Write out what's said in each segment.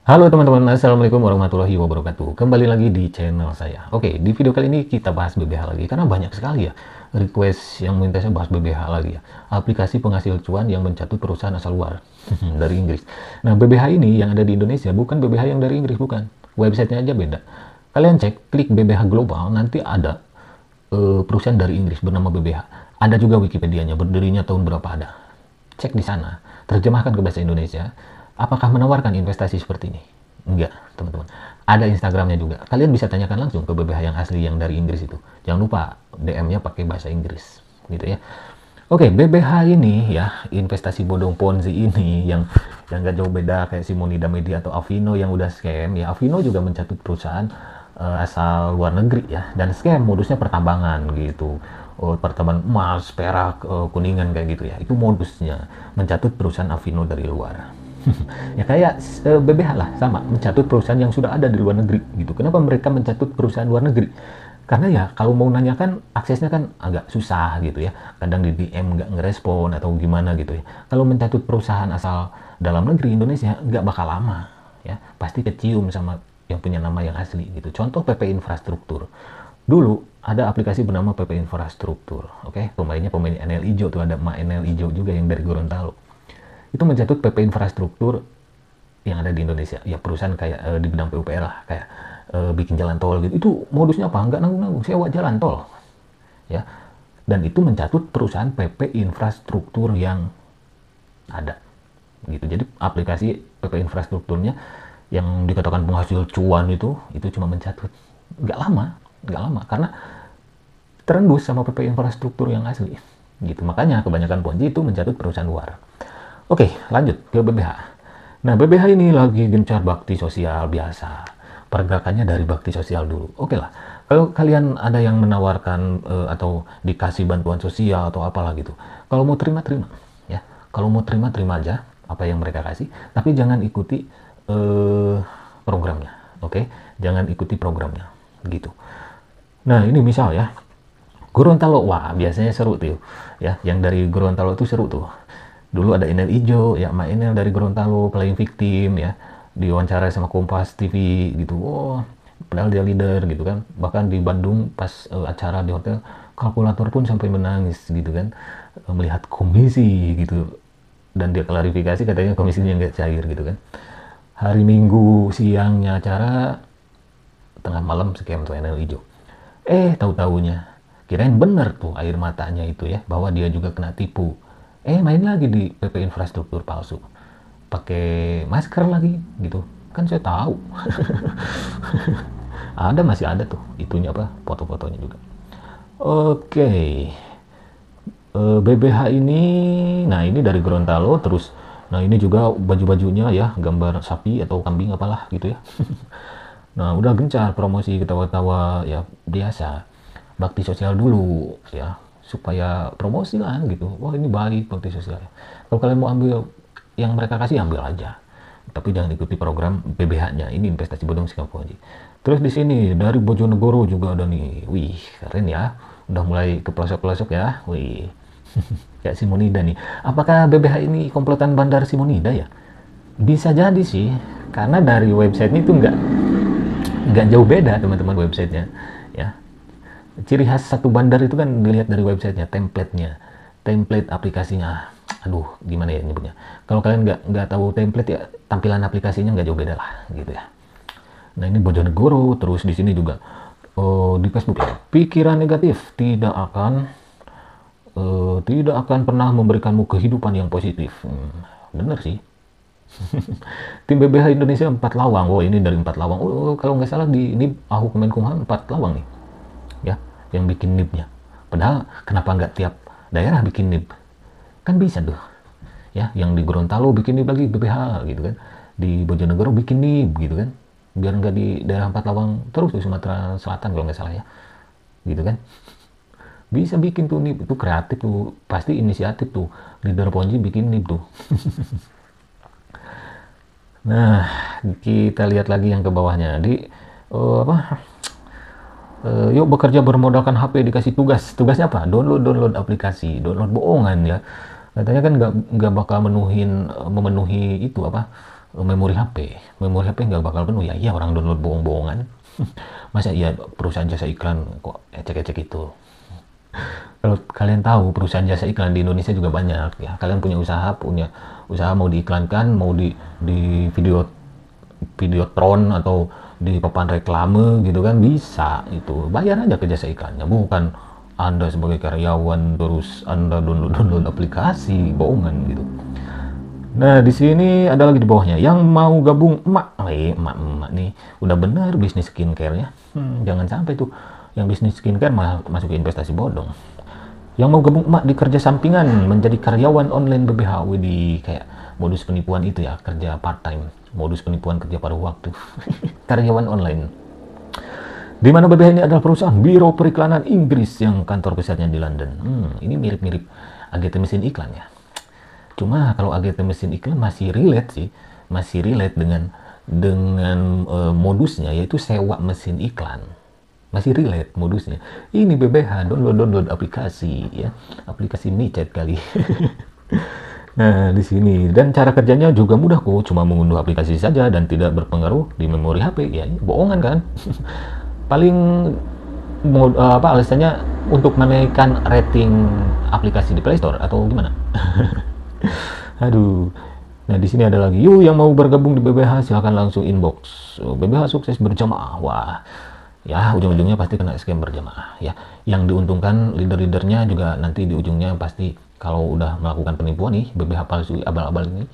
Halo teman-teman, Assalamualaikum warahmatullahi wabarakatuh. Kembali lagi di channel saya. Oke, di video kali ini kita bahas BBH lagi, karena banyak sekali ya request yang minta saya bahas BBH lagi ya. Aplikasi penghasil cuan yang mencatut perusahaan asal luar dari Inggris. Nah, BBH ini yang ada di Indonesia bukan BBH yang dari Inggris, bukan. Websitenya aja beda. Kalian cek, klik BBH Global, nanti ada perusahaan dari Inggris bernama BBH. Ada juga Wikipedianya, berdirinya tahun berapa ada. Cek di sana, terjemahkan ke bahasa Indonesia. Apakah menawarkan investasi seperti ini? Enggak, teman-teman. Ada Instagramnya juga. Kalian bisa tanyakan langsung ke BBH yang asli yang dari Inggris itu. Jangan lupa DM-nya pakai bahasa Inggris, gitu ya. Oke, BBH ini ya, investasi bodong Ponzi ini yang gak jauh beda kayak Simonida Media atau Avino yang udah scam ya. Avino juga mencatut perusahaan asal luar negeri ya, dan scam modusnya pertambangan gitu. Pertambangan emas, perak, kuningan kayak gitu ya. Itu modusnya mencatut perusahaan Avino dari luar. Ya kayak BBH lah, sama mencatut perusahaan yang sudah ada di luar negeri gitu. Kenapa mereka mencatut perusahaan luar negeri? Karena ya kalau mau nanyakan aksesnya kan agak susah gitu ya, kadang di DM nggak ngerespon atau gimana gitu ya. Kalau mencatut perusahaan asal dalam negeri Indonesia nggak bakal lama ya, pasti kecium sama yang punya nama yang asli gitu. Contoh PP Infrastruktur, dulu ada aplikasi bernama PP Infrastruktur, oke, pemainnya pemain NL Ijo tuh, ada Ma NL Ijo juga yang dari Gorontalo. Itu mencatut PP Infrastruktur yang ada di Indonesia ya, perusahaan kayak di bidang PUPR lah, kayak bikin jalan tol gitu. Itu modusnya apa? Nggak nanggung-nanggung, sewa jalan tol ya, dan itu mencatut perusahaan PP Infrastruktur yang ada gitu. Jadi aplikasi PP Infrastrukturnya yang dikatakan penghasil cuan itu cuma mencatut, nggak lama karena terendus sama PP Infrastruktur yang asli gitu. Makanya kebanyakan Ponzi itu mencatut perusahaan luar. Oke, lanjut ke BBH. Nah, BBH ini lagi gencar bakti sosial biasa. Pergerakannya dari bakti sosial dulu. Oke lah, kalau kalian ada yang menawarkan atau dikasih bantuan sosial atau apalah gitu, kalau mau terima ya. Kalau mau terima aja apa yang mereka kasih, tapi jangan ikuti programnya. Oke, jangan ikuti programnya gitu. Nah, ini misal ya, Gorontalo, wah biasanya seru tuh ya, yang dari Gorontalo itu seru tuh. Dulu ada Enel Ijo ya, Ma Enel dari Gorontalo, playing victim ya, diwawancara sama Kompas TV gitu. Oh, padahal dia leader gitu kan. Bahkan di Bandung pas acara di hotel, kalkulator pun sampai menangis gitu kan, melihat komisi gitu. Dan dia klarifikasi katanya komisinya nggak cair gitu kan. Hari Minggu siangnya acara, tengah malam scam tuh Enel Ijo. Tahu-taunya kirain bener tuh air matanya itu ya, bahwa dia juga kena tipu. Main lagi di PP Infrastruktur palsu, pakai masker lagi gitu kan. Saya tahu masih ada tuh itunya, apa, foto-fotonya juga. Oke, BBH ini, nah ini dari Gorontalo terus. Nah ini juga baju-bajunya ya, gambar sapi atau kambing apalah gitu ya. Nah udah gencar promosi, ketawa-tawa ya, biasa bakti sosial dulu ya, supaya promosi lah gitu. Wah ini baik bakti sosial. Kalau kalian mau ambil yang mereka kasih, ambil aja, tapi jangan ikuti program BBH-nya. Ini investasi bodong Singapura. Terus di sini dari Bojonegoro juga ada nih. Wih keren ya, udah mulai ke pelosok-pelosok ya. Wih kayak Simonida nih. Apakah BBH ini komplotan bandar Simonida ya? Bisa jadi sih, karena dari websitenya itu nggak jauh beda teman-teman websitenya ya. Ciri khas satu bandar itu kan dilihat dari websitenya, template aplikasinya. Aduh, gimana ya nyebutnya? Kalau kalian nggak tahu template ya, tampilan aplikasinya nggak jauh beda lah, gitu ya. Nah ini Bojonegoro, terus di sini juga di Facebook ya. Pikiran negatif tidak akan pernah memberikanmu kehidupan yang positif. Bener sih. Tim BBH Indonesia 4 lawang. Oh ini dari 4 lawang. Kalau nggak salah di NIB Ahu Kemenkumham 4 lawang nih ya, yang bikin NIB-nya. Padahal kenapa nggak tiap daerah bikin NIB? Kan bisa tuh ya, yang di Gorontalo bikin NIB lagi BBH gitu kan, di Bojonegoro bikin NIB gitu kan, biar nggak di daerah 4 lawang terus di Sumatera Selatan kalau nggak salah ya, gitu kan. Bisa bikin tuh NIB, itu kreatif tuh, pasti inisiatif tuh leader Ponzi bikin NIB tuh. Nah kita lihat lagi yang ke bawahnya di yuk bekerja bermodalkan HP, dikasih tugasnya apa? Download aplikasi, download bohongan ya. Katanya kan nggak bakal memenuhi itu apa, memori HP. Memori HP nggak bakal penuh ya. Iya, orang download bohong-bohongan. Masa iya perusahaan jasa iklan kok ecek-ecek itu. Kalau kalian tahu perusahaan jasa iklan di Indonesia juga banyak ya. Kalian punya usaha mau diiklankan, mau di Videotron atau di papan reklame gitu kan, bisa itu. Bayar aja ke jasa iklannya, bukan Anda sebagai karyawan terus Anda download aplikasi, bohongan gitu. Nah, di sini ada lagi di bawahnya yang mau gabung emak nih udah bener bisnis skincare-nya. Jangan sampai tuh yang bisnis skincare masuk ke investasi bodong. Yang mau gabung emak di kerja sampingan menjadi karyawan online BBH, di kayak modus penipuan itu ya, kerja part time, modus penipuan kerja paruh waktu. Karyawan online. Di mana BBH ini adalah perusahaan biro periklanan Inggris yang kantor pusatnya di London. Ini mirip-mirip agen mesin iklan ya. Cuma kalau agen mesin iklan masih relate sih, masih relate dengan modusnya, yaitu sewa mesin iklan. Masih relate modusnya. Ini BBH download aplikasi ya, aplikasi micet kali. Nah, di sini dan cara kerjanya juga mudah kok, cuma mengunduh aplikasi saja dan tidak berpengaruh di memori HP ya. Bohongan kan? Paling alasannya untuk menaikkan rating aplikasi di Play Store atau gimana? Aduh. Nah, di sini ada lagi. Yuk yang mau bergabung di BBH silahkan langsung inbox. BBH sukses berjamaah. Wah. Ya, ujung-ujungnya pasti kena scam berjamaah ya. Yang diuntungkan leader-leadernya juga nanti di ujungnya pasti kalau udah melakukan penipuan nih, BBH palsu abal-abal ini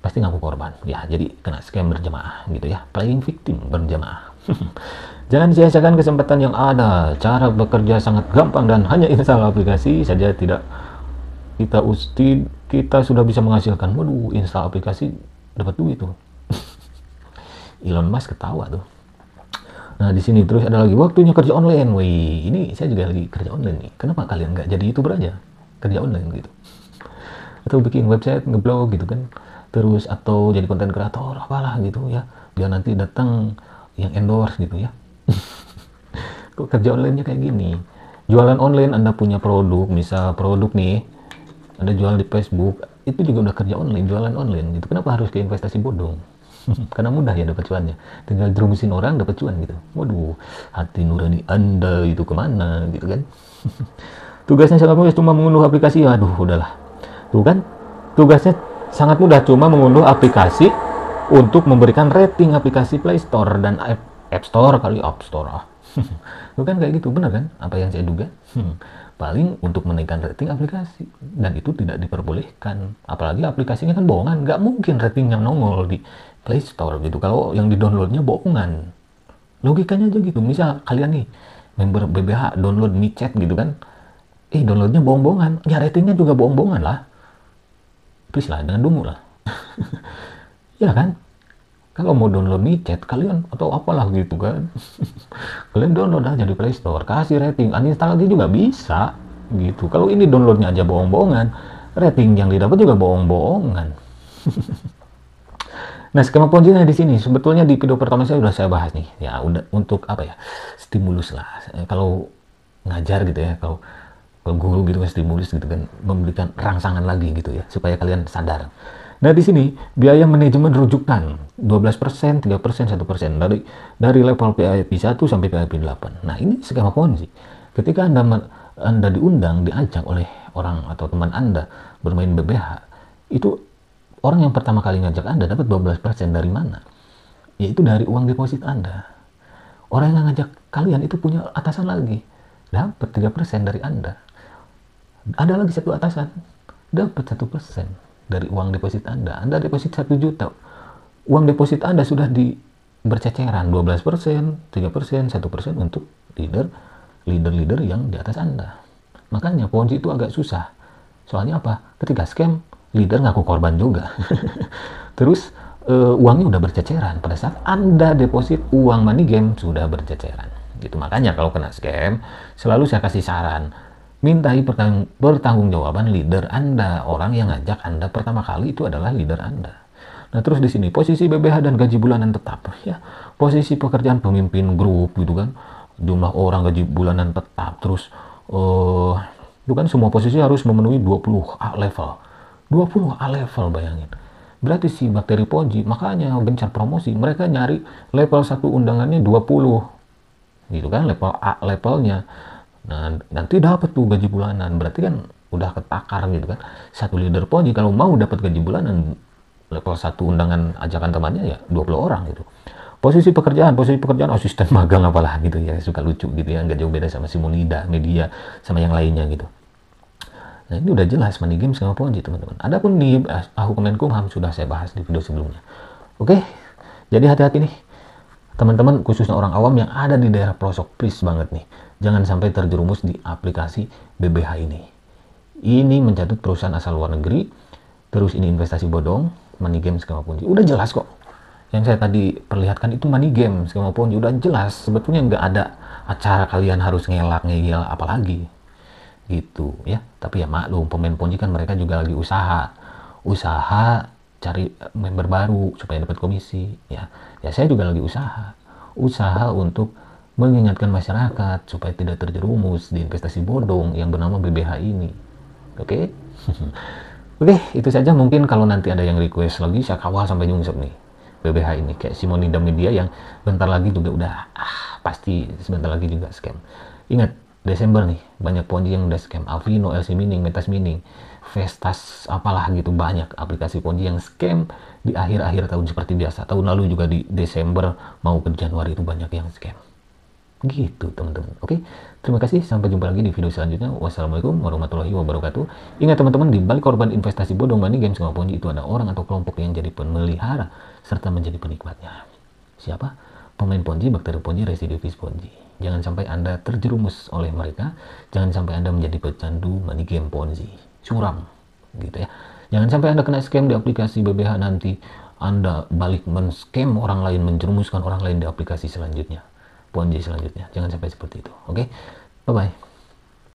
pasti ngaku korban. Ya, jadi kena scam berjamaah gitu ya. Playing victim berjamaah. Jangan sia-siakan kesempatan yang ada. Cara bekerja sangat gampang dan hanya install aplikasi saja tidak kita sudah bisa menghasilkan. Waduh, install aplikasi dapat duit tuh. Elon Musk ketawa tuh. Nah, di sini terus ada lagi waktunya kerja online. Wih, ini saya juga lagi kerja online nih. Kenapa kalian nggak jadi YouTuber aja? Kerja online gitu. Atau bikin website, ngeblog gitu kan. Terus atau jadi konten kreator apalah gitu ya. Biar nanti datang yang endorse gitu ya. Kok kerja online-nya kayak gini? Jualan online, Anda punya produk, misal produk nih, Anda jual di Facebook, itu juga udah kerja online, jualan online gitu. Kenapa harus ke investasi bodong? Karena mudah ya dapat cuannya, tinggal jerumusin orang dapat cuan gitu. Waduh, hati nurani Anda itu kemana gitu kan? Tugasnya sangat mudah, cuma mengunduh aplikasi. Aduh, udahlah. Tuh kan, tugasnya sangat mudah, cuma mengunduh aplikasi untuk memberikan rating aplikasi Play Store dan App Store kali, App Store. Itu kan kayak gitu, benar kan? Apa yang saya duga? Paling untuk menaikkan rating aplikasi, dan itu tidak diperbolehkan. Apalagi aplikasinya kan bohongan, nggak mungkin ratingnya nongol di Play Store gitu kalau yang di downloadnya bohongan. Logikanya aja gitu. Misal kalian nih member BBH download micet gitu kan, downloadnya bohong-bohongan, ya ratingnya juga bohong-bohongan lah. Please lah, jangan dungu lah. Ya kan? Kalau mau download micet kalian atau apalah gitu kan, kalian download aja di Play Store, kasih rating, uninstall lagi juga bisa gitu. Kalau ini downloadnya aja bohong-bohongan, rating yang didapat juga bohong-bohongan. Nah, skema ponzi di sini sebetulnya di video pertama saya udah saya bahas nih ya, udah untuk apa ya, stimulus lah. Kalau ngajar gitu ya, kalau guru gitu kan, stimulus gitu kan, memberikan rangsangan lagi gitu ya supaya kalian sadar. Nah, di sini biaya manajemen rujukan 12%, 3%, 1% dari level PIP 1 sampai PIP 8. Nah, ini skema ponzi. Ketika Anda diundang, diajak oleh orang atau teman Anda bermain BBH, itu orang yang pertama kali ngajak Anda dapat 12% dari mana? Yaitu dari uang deposit Anda. Orang yang ngajak kalian itu punya atasan lagi, dapat 3% dari Anda. Ada lagi satu atasan, dapat 1% dari uang deposit Anda. Anda deposit 1 juta. Uang deposit Anda sudah berceceran 12%, 3%, 1% untuk leader yang di atas Anda. Makanya ponzi itu agak susah. Soalnya apa? Ketika scam, leader ngaku korban juga. Terus uangnya udah berceceran. Pada saat Anda deposit uang money game sudah berceceran. Gitu. Makanya kalau kena scam, selalu saya kasih saran, mintai pertanggungjawaban leader Anda. Orang yang ngajak Anda pertama kali itu adalah leader Anda. Nah, terus di sini posisi BBH dan gaji bulanan tetap ya. Posisi pekerjaan pemimpin grup gitu kan. Jumlah orang gaji bulanan tetap. Terus itu kan semua posisi harus memenuhi 20 A level. 20 A level, bayangin. Berarti si bakteri Ponzi makanya gencar promosi, mereka nyari level 1 undangannya 20 gitu kan, level A levelnya. Nah, nanti dapat tuh gaji bulanan, berarti kan udah ketakar gitu kan. Satu leader Ponzi kalau mau dapat gaji bulanan level 1 undangan ajakan temannya ya 20 orang gitu. Posisi pekerjaan asisten magang apalah gitu ya, suka lucu gitu ya, nggak jauh beda sama si Monida, media sama yang lainnya gitu. Nah, ini udah jelas money game sama Ponzi, teman-teman. Adapun di Kemenkumham sudah saya bahas di video sebelumnya. Oke, jadi hati-hati nih, teman-teman, khususnya orang awam yang ada di daerah pelosok, please banget nih, jangan sampai terjerumus di aplikasi BBH ini. Ini mencatut perusahaan asal luar negeri, terus ini investasi bodong, money game skema Ponzi. Udah jelas kok. Yang saya tadi perlihatkan itu money game skema Ponzi, udah jelas. Sebetulnya nggak ada acara kalian harus ngelak ngeyel apalagi gitu ya. Tapi ya maklum, pemain Ponzi kan mereka juga lagi usaha cari member baru supaya dapat komisi ya. Saya juga lagi usaha untuk mengingatkan masyarakat supaya tidak terjerumus di investasi bodong yang bernama BBH ini. Oke. Oke, itu saja. Mungkin kalau nanti ada yang request lagi, saya kawal sampai nyungsep nih BBH ini, kayak Simonida Media yang bentar lagi juga udah pasti sebentar lagi juga scam. Ingat, Desember nih banyak Ponzi yang udah scam. Alvino, LC Mining, Metas Mining, Vestas apalah gitu, banyak aplikasi Ponzi yang scam di akhir-akhir tahun seperti biasa. Tahun lalu juga di Desember mau ke Januari itu banyak yang scam. Gitu teman-teman. Oke, terima kasih, sampai jumpa lagi di video selanjutnya. Wassalamualaikum warahmatullahi wabarakatuh. Ingat teman-teman, di balik korban investasi bodong, money game sama Ponzi itu ada orang atau kelompok yang jadi pemelihara serta menjadi penikmatnya. Siapa? Pemain Ponzi, bakteri Ponzi, residivis Ponzi. Jangan sampai Anda terjerumus oleh mereka, jangan sampai Anda menjadi pecandu money game Ponzi. Suram gitu ya. Jangan sampai Anda kena scam di aplikasi BBH, nanti Anda balik men-scam orang lain, menjerumuskan orang lain di aplikasi selanjutnya, Ponzi selanjutnya. Jangan sampai seperti itu. Oke, bye-bye.